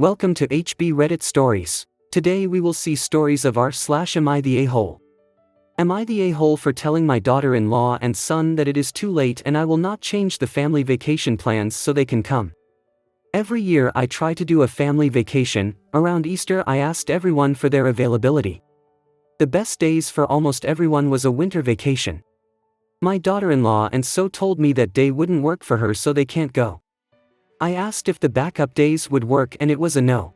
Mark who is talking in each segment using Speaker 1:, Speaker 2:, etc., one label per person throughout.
Speaker 1: Welcome to HB Reddit Stories. Today we will see stories of r/am I the a-hole. Am I the a-hole for telling my daughter-in-law and son that it is too late and I will not change the family vacation plans so they can come? Every year I try to do a family vacation. Around Easter I asked everyone for their availability. The best days for almost everyone was a winter vacation. My daughter-in-law and so told me that day wouldn't work for her, so they can't go. I asked if the backup days would work and it was a no.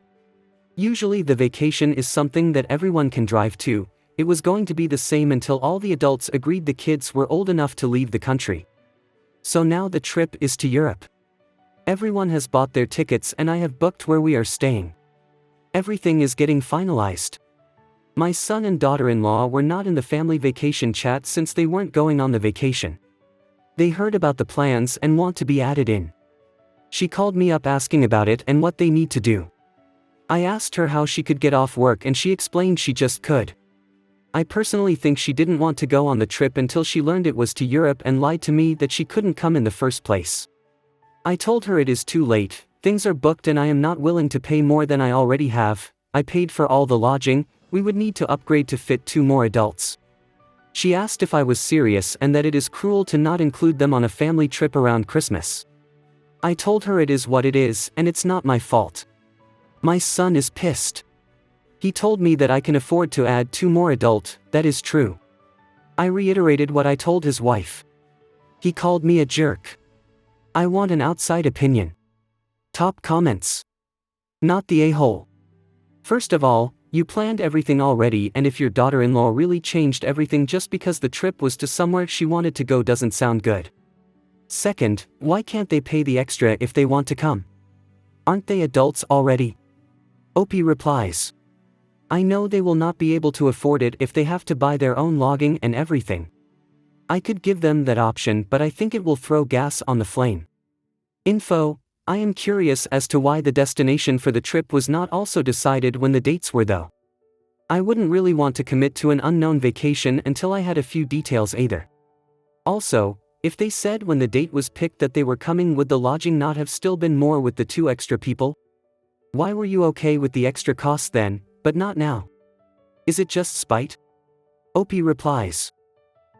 Speaker 1: Usually the vacation is something that everyone can drive to. It was going to be the same until all the adults agreed the kids were old enough to leave the country. So now the trip is to Europe. Everyone has bought their tickets and I have booked where we are staying. Everything is getting finalized. My son and daughter-in-law were not in the family vacation chat since they weren't going on the vacation. They heard about the plans and want to be added in. She called me up asking about it and what they need to do. I asked her how she could get off work and she explained she just could. I personally think she didn't want to go on the trip until she learned it was to Europe and lied to me that she couldn't come in the first place. I told her it is too late, things are booked and I am not willing to pay more than I already have. I paid for all the lodging, we would need to upgrade to fit 2 more adults. She asked if I was serious and that it is cruel to not include them on a family trip around Christmas. I told her it is what it is and it's not my fault. My son is pissed. He told me that I can afford to add 2 more adult. That is true. I reiterated what I told his wife. He called me a jerk. I want an outside opinion. Top comments. Not the a-hole. First of all, you planned everything already, and if your daughter-in-law really changed everything just because the trip was to somewhere she wanted to go doesn't sound good. Second, why can't they pay the extra if they want to come? Aren't they adults already? OP replies. I know they will not be able to afford it if they have to buy their own lodging and everything. I could give them that option, but I think it will throw gas on the flame. Info, I am curious as to why the destination for the trip was not also decided when the dates were though. I wouldn't really want to commit to an unknown vacation until I had a few details either. Also, if they said when the date was picked that they were coming, would the lodging not have still been more with the 2 extra people? Why were you okay with the extra costs then, but not now? Is it just spite? OP replies.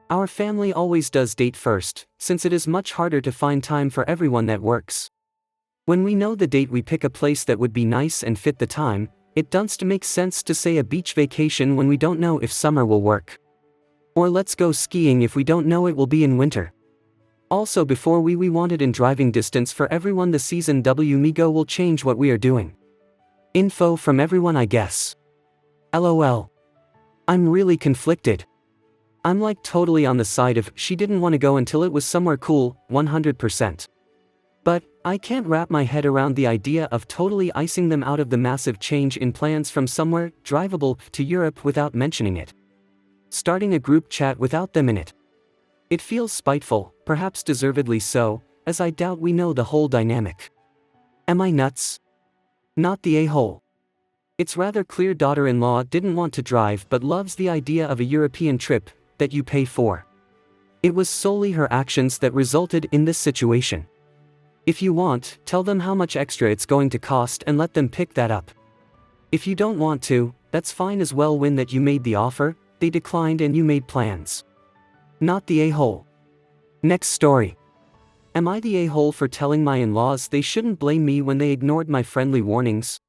Speaker 1: Our family always does date first, since it is much harder to find time for everyone that works. When we know the date we pick a place that would be nice and fit the time. It doesn't make sense to say a beach vacation when we don't know if summer will work. Or let's go skiing if we don't know it will be in winter. Also before we wanted in driving distance for everyone, the season Migo will change what we are doing. Info from everyone I guess. LOL. I'm really conflicted. I'm like totally on the side of she didn't want to go until it was somewhere cool, 100%. But, I can't wrap my head around the idea of totally icing them out of the massive change in plans from somewhere drivable to Europe without mentioning it. Starting a group chat without them in it. It feels spiteful, perhaps deservedly so, as I doubt we know the whole dynamic. Am I nuts? Not the a-hole. It's rather clear daughter-in-law didn't want to drive but loves the idea of a European trip that you pay for. It was solely her actions that resulted in this situation. If you want, tell them how much extra it's going to cost and let them pick that up. If you don't want to, that's fine as well. Win that you made the offer, they declined and you made plans. Not the a-hole. Next story. Am I the a-hole for telling my in-laws they shouldn't blame me when they ignored my friendly warnings?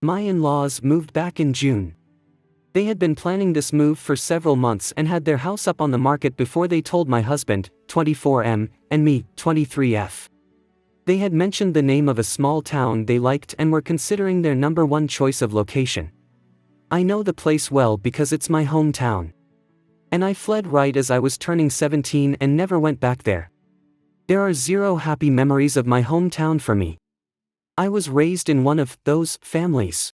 Speaker 1: My in-laws moved back in June. They had been planning this move for several months and had their house up on the market before they told my husband, 24M, and me, 23F. They had mentioned the name of a small town they liked and were considering their #1 choice of location. I know the place well because it's my hometown. And I fled right as I was turning 17 and never went back there. There are 0 happy memories of my hometown for me. I was raised in one of those families.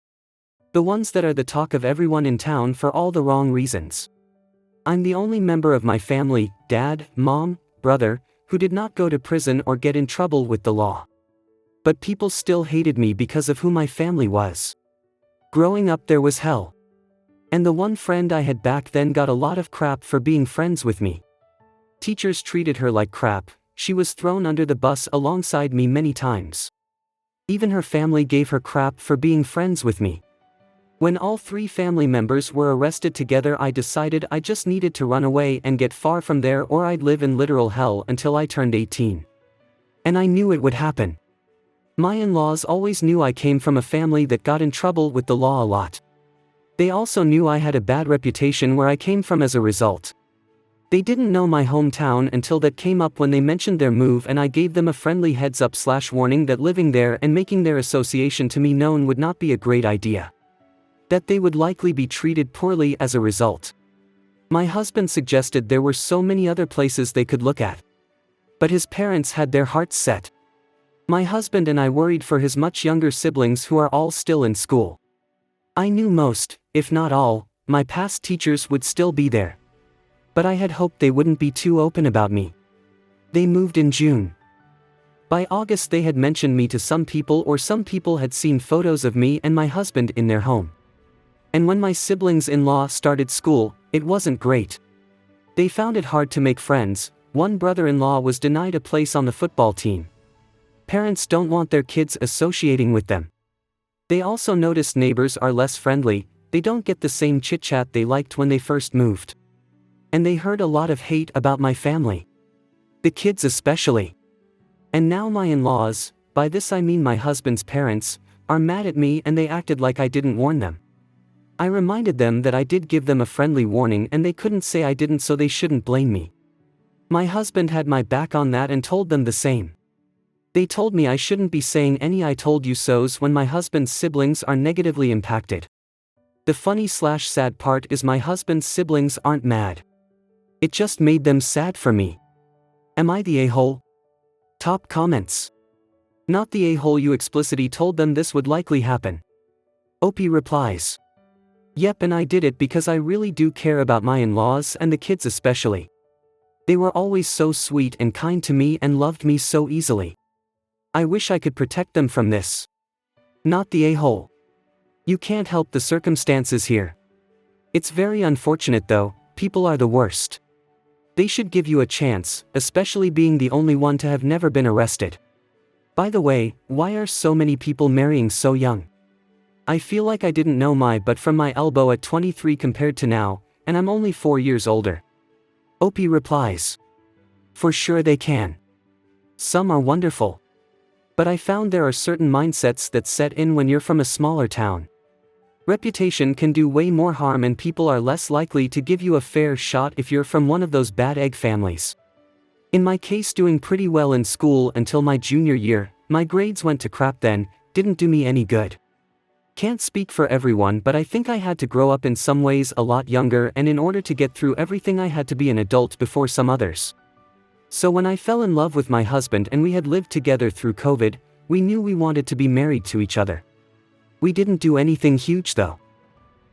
Speaker 1: The ones that are the talk of everyone in town for all the wrong reasons. I'm the only member of my family, dad, mom, brother, who did not go to prison or get in trouble with the law. But people still hated me because of who my family was. Growing up there was hell. And the one friend I had back then got a lot of crap for being friends with me. Teachers treated her like crap, she was thrown under the bus alongside me many times. Even her family gave her crap for being friends with me. When all 3 family members were arrested together, I decided I just needed to run away and get far from there, or I'd live in literal hell until I turned 18. And I knew it would happen. My in-laws always knew I came from a family that got in trouble with the law a lot. They also knew I had a bad reputation where I came from as a result. They didn't know my hometown until that came up when they mentioned their move, and I gave them a friendly heads-up/warning that living there and making their association to me known would not be a great idea. That they would likely be treated poorly as a result. My husband suggested there were so many other places they could look at. But his parents had their hearts set. My husband and I worried for his much younger siblings who are all still in school. I knew most, if not all, my past teachers would still be there. But I had hoped they wouldn't be too open about me. They moved in June. By August they had mentioned me to some people, or some people had seen photos of me and my husband in their home. And when my siblings-in-law started school, it wasn't great. They found it hard to make friends. One brother-in-law was denied a place on the football team. Parents don't want their kids associating with them. They also noticed neighbors are less friendly, they don't get the same chit-chat they liked when they first moved. And they heard a lot of hate about my family. The kids especially. And now my in-laws, by this I mean my husband's parents, are mad at me, and they acted like I didn't warn them. I reminded them that I did give them a friendly warning and they couldn't say I didn't, so they shouldn't blame me. My husband had my back on that and told them the same. They told me I shouldn't be saying any "I told you so's" when my husband's siblings are negatively impacted. The funny/sad part is my husband's siblings aren't mad. It just made them sad for me. Am I the a-hole? Top comments. Not the a-hole you explicitly told them this would likely happen. OP replies. Yep, and I did it because I really do care about my in-laws and the kids especially. They were always so sweet and kind to me and loved me so easily. I wish I could protect them from this. Not the a-hole. You can't help the circumstances here. It's very unfortunate though, people are the worst. They should give you a chance, especially being the only one to have never been arrested. By the way, why are so many people marrying so young? I feel like I didn't know my butt from my elbow at 23 compared to now, and I'm only 4 years older. OP replies. For sure they can. Some are wonderful. But I found there are certain mindsets that set in when you're from a smaller town. Reputation can do way more harm, and people are less likely to give you a fair shot if you're from one of those bad egg families. In my case, doing pretty well in school until my junior year, my grades went to crap then, didn't do me any good. Can't speak for everyone, but I think I had to grow up in some ways a lot younger, and in order to get through everything I had to be an adult before some others. So when I fell in love with my husband and we had lived together through COVID, we knew we wanted to be married to each other. We didn't do anything huge though.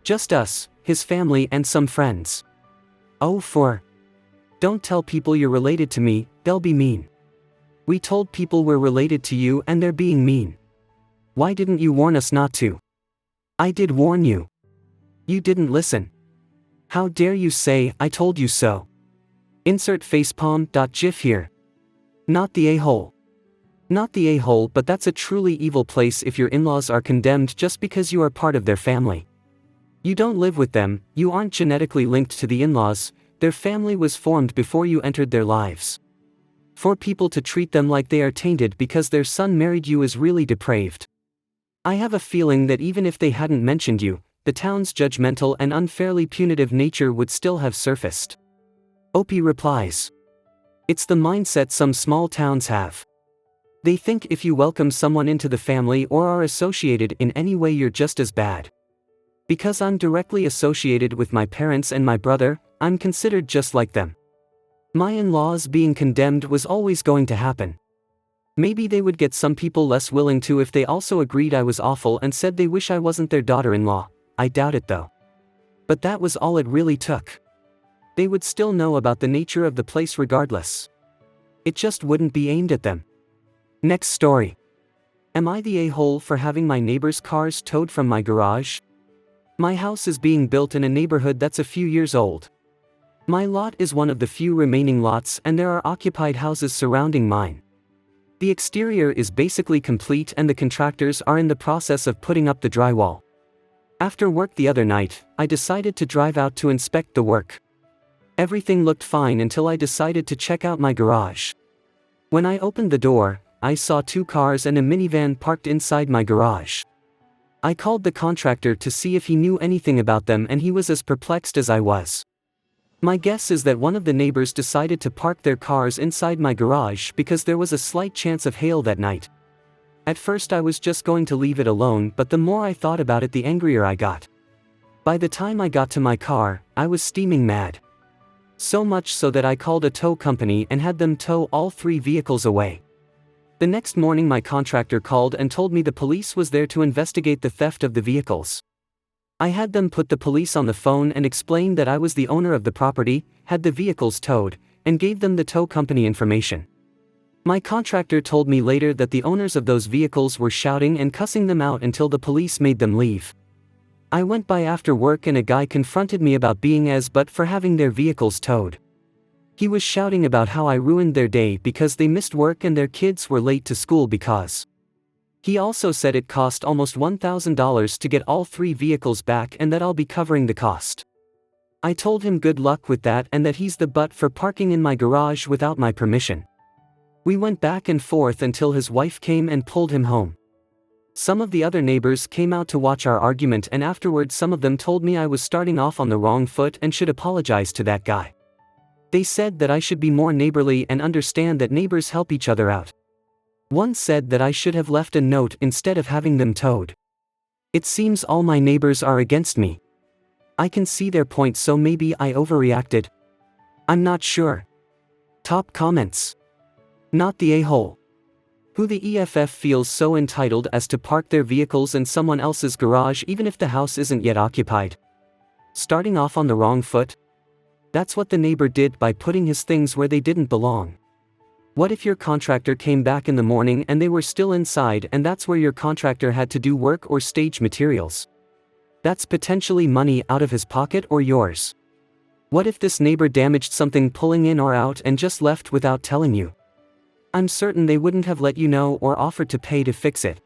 Speaker 1: Just us, his family and some friends. Don't tell people you're related to me, they'll be mean. We told people we're related to you and they're being mean. Why didn't you warn us not to? I did warn you. You didn't listen. How dare you say, I told you so? Insert facepalm.gif here. Not the a-hole. Not the a-hole, but that's a truly evil place if your in-laws are condemned just because you are part of their family. You don't live with them, you aren't genetically linked to the in-laws, their family was formed before you entered their lives. For people to treat them like they are tainted because their son married you is really depraved. I have a feeling that even if they hadn't mentioned you, the town's judgmental and unfairly punitive nature would still have surfaced. OP replies. It's the mindset some small towns have. They think if you welcome someone into the family or are associated in any way, you're just as bad. Because I'm directly associated with my parents and my brother, I'm considered just like them. My in-laws being condemned was always going to happen. Maybe they would get some people less willing to if they also agreed I was awful and said they wish I wasn't their daughter-in-law. I doubt it though. But that was all it really took. They would still know about the nature of the place regardless. It just wouldn't be aimed at them. Next story. Am I the a-hole for having my neighbor's cars towed from my garage? My house is being built in a neighborhood that's a few years old. My lot is one of the few remaining lots and there are occupied houses surrounding mine. The exterior is basically complete and the contractors are in the process of putting up the drywall. After work the other night, I decided to drive out to inspect the work. Everything looked fine until I decided to check out my garage. When I opened the door, I saw 2 cars and a minivan parked inside my garage. I called the contractor to see if he knew anything about them and he was as perplexed as I was. My guess is that one of the neighbors decided to park their cars inside my garage because there was a slight chance of hail that night. At first I was just going to leave it alone, but the more I thought about it the angrier I got. By the time I got to my car, I was steaming mad. So much so that I called a tow company and had them tow all 3 vehicles away. The next morning my contractor called and told me the police was there to investigate the theft of the vehicles. I had them put the police on the phone and explained that I was the owner of the property, had the vehicles towed, and gave them the tow company information. My contractor told me later that the owners of those vehicles were shouting and cussing them out until the police made them leave. I went by after work and a guy confronted me about being as but for having their vehicles towed. He was shouting about how I ruined their day because they missed work and their kids were late to school because. He also said it cost almost $1,000 to get all 3 vehicles back and that I'll be covering the cost. I told him good luck with that and that he's the butt for parking in my garage without my permission. We went back and forth until his wife came and pulled him home. Some of the other neighbors came out to watch our argument and afterwards some of them told me I was starting off on the wrong foot and should apologize to that guy. They said that I should be more neighborly and understand that neighbors help each other out. One said that I should have left a note instead of having them towed. It seems all my neighbors are against me. I can see their point, so maybe I overreacted. I'm not sure. Top comments. Not the a-hole. Who the EFF feels so entitled as to park their vehicles in someone else's garage even if the house isn't yet occupied. Starting off on the wrong foot? That's what the neighbor did by putting his things where they didn't belong. What if your contractor came back in the morning and they were still inside and that's where your contractor had to do work or stage materials? That's potentially money out of his pocket or yours. What if this neighbor damaged something pulling in or out and just left without telling you? I'm certain they wouldn't have let you know or offered to pay to fix it.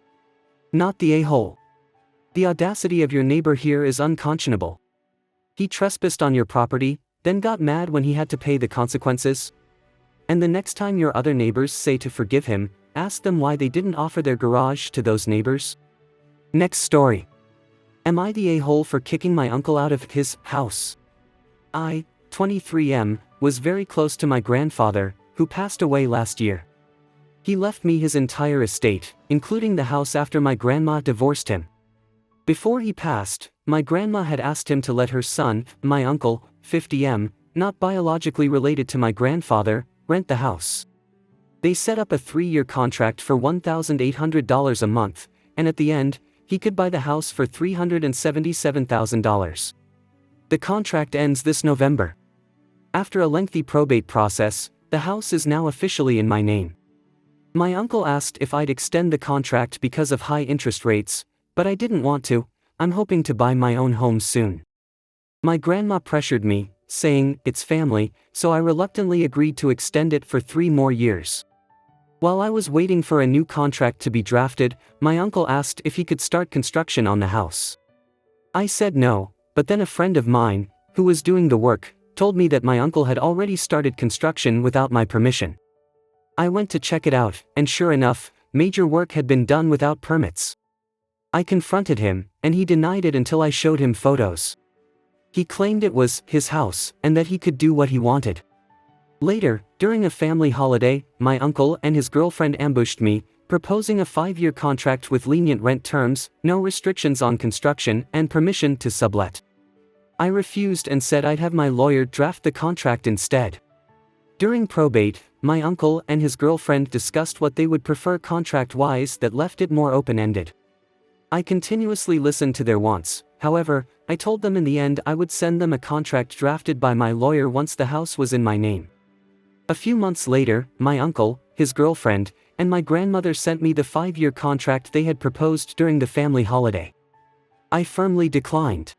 Speaker 1: Not the a-hole. The audacity of your neighbor here is unconscionable. He trespassed on your property, then got mad when he had to pay the consequences. And the next time your other neighbors say to forgive him, ask them why they didn't offer their garage to those neighbors. Next story. Am I the a-hole for kicking my uncle out of his house? I, 23M, was very close to my grandfather, who passed away last year. He left me his entire estate, including the house after my grandma divorced him. Before he passed, my grandma had asked him to let her son, my uncle, 50M, not biologically related to my grandfather, rent the house. They set up a 3-year contract for $1,800 a month, and at the end, he could buy the house for $377,000. The contract ends this November. After a lengthy probate process, the house is now officially in my name. My uncle asked if I'd extend the contract because of high interest rates, but I didn't want to. I'm hoping to buy my own home soon. My grandma pressured me, saying, it's family, so I reluctantly agreed to extend it for 3 more years. While I was waiting for a new contract to be drafted, my uncle asked if he could start construction on the house. I said no, but then a friend of mine, who was doing the work, told me that my uncle had already started construction without my permission. I went to check it out, and sure enough, major work had been done without permits. I confronted him, and he denied it until I showed him photos. He claimed it was his house, and that he could do what he wanted. Later, during a family holiday, my uncle and his girlfriend ambushed me, proposing a 5-year contract with lenient rent terms, no restrictions on construction, and permission to sublet. I refused and said I'd have my lawyer draft the contract instead. During probate, my uncle and his girlfriend discussed what they would prefer contract-wise that left it more open-ended. I continuously listened to their wants. However, I told them in the end I would send them a contract drafted by my lawyer once the house was in my name. A few months later, my uncle, his girlfriend, and my grandmother sent me the 5-year contract they had proposed during the family holiday. I firmly declined.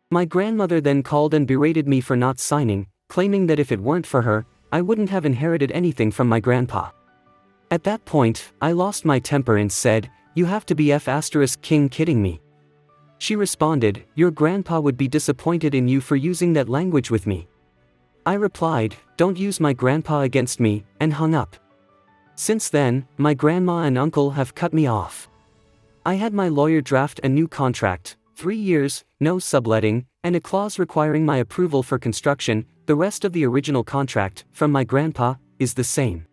Speaker 1: My grandmother then called and berated me for not signing, claiming that if it weren't for her, I wouldn't have inherited anything from my grandpa. At that point, I lost my temper and said, "You have to be king kidding me." She responded, "Your grandpa would be disappointed in you for using that language with me." I replied, "Don't use my grandpa against me," and hung up. Since then, my grandma and uncle have cut me off. I had my lawyer draft a new contract, 3 years, no subletting, and a clause requiring my approval for construction. The rest of the original contract, from my grandpa, is the same.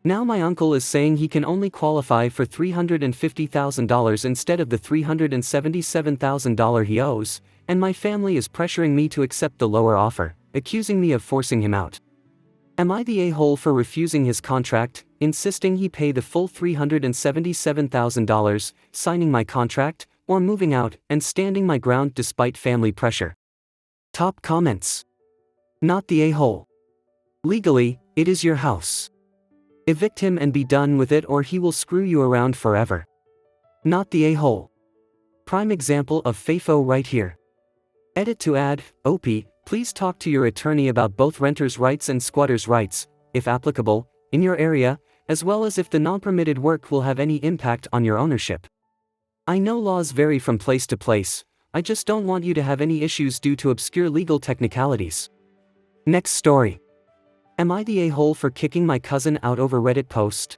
Speaker 1: Now my uncle is saying he can only qualify for $350,000 instead of the $377,000 he owes, and my family is pressuring me to accept the lower offer, accusing me of forcing him out. Am I the a-hole for refusing his contract, insisting he pay the full $377,000, signing my contract, or moving out and standing my ground despite family pressure? Top comments. Not the a-hole. Legally, it is your house. Evict him and be done with it, or he will screw you around forever. Not the a-hole. Prime example of FAFO right here. Edit to add, OP, please talk to your attorney about both renters' rights and squatters' rights, if applicable, in your area, as well as if the non-permitted work will have any impact on your ownership. I know laws vary from place to place, I just don't want you to have any issues due to obscure legal technicalities. Next story. Am I the a-hole for kicking my cousin out over Reddit post?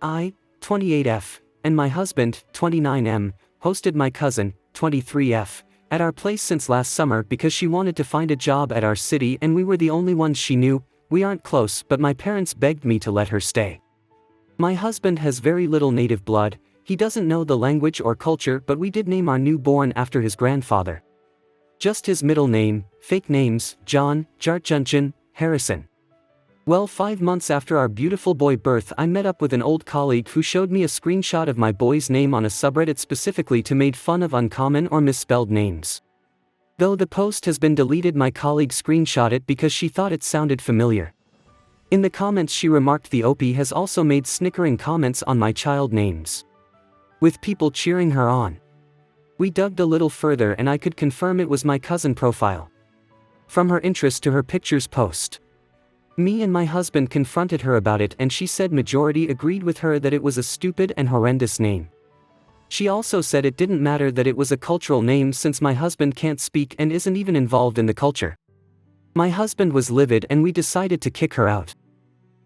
Speaker 1: I, 28F, and my husband, 29M, hosted my cousin, 23F, at our place since last summer because she wanted to find a job at our city and we were the only ones she knew. We aren't close, but my parents begged me to let her stay. My husband has very little native blood, he doesn't know the language or culture, but we did name our newborn after his grandfather. Just his middle name, fake names, John, Jartjunjun, Harrison. Well, 5 months after our beautiful boy birth, I met up with an old colleague who showed me a screenshot of my boy's name on a subreddit specifically to make fun of uncommon or misspelled names. Though the post has been deleted, my colleague screenshot it because she thought it sounded familiar. In the comments she remarked the OP has also made snickering comments on my child names, with people cheering her on. We dug a little further and I could confirm it was my cousin profile. From her interest to her pictures post. Me and my husband confronted her about it and she said majority agreed with her that it was a stupid and horrendous name. She also said it didn't matter that it was a cultural name since my husband can't speak and isn't even involved in the culture. My husband was livid and we decided to kick her out.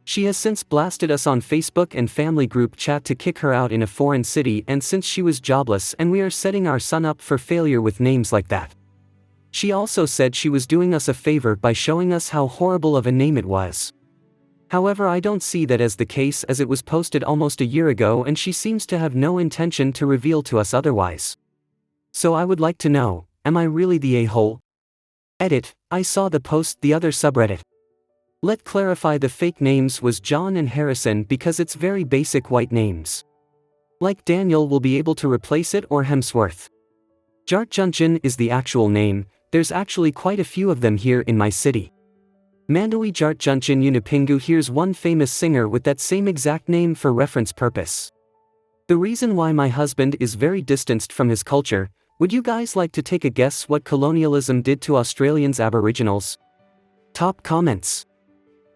Speaker 1: She has since blasted us on Facebook and family group chat to kick her out in a foreign city, and since she was jobless and we are setting our son up for failure with names like that. She also said she was doing us a favor by showing us how horrible of a name it was. However, I don't see that as the case, as it was posted almost a year ago and she seems to have no intention to reveal to us otherwise. So I would like to know, am I really the a-hole? Edit, I saw the post the other subreddit. Let clarify the fake names was John and Harrison because it's very basic white names. Like Daniel will be able to replace it, or Hemsworth. Jartjunjun is the actual name, there's actually quite a few of them here in my city. Mandawi Jartjunjun Unipingu, here's one famous singer with that same exact name for reference purpose. The reason why my husband is very distanced from his culture, would you guys like to take a guess what colonialism did to Australians' Aboriginals? Top comments.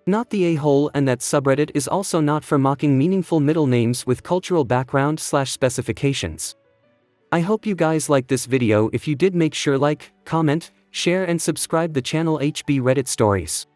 Speaker 1: Not the a-hole, and that subreddit is also not for mocking meaningful middle names with cultural background/specifications. I hope you guys liked this video. If you did, make sure like, comment, share and subscribe the channel HB Reddit Stories.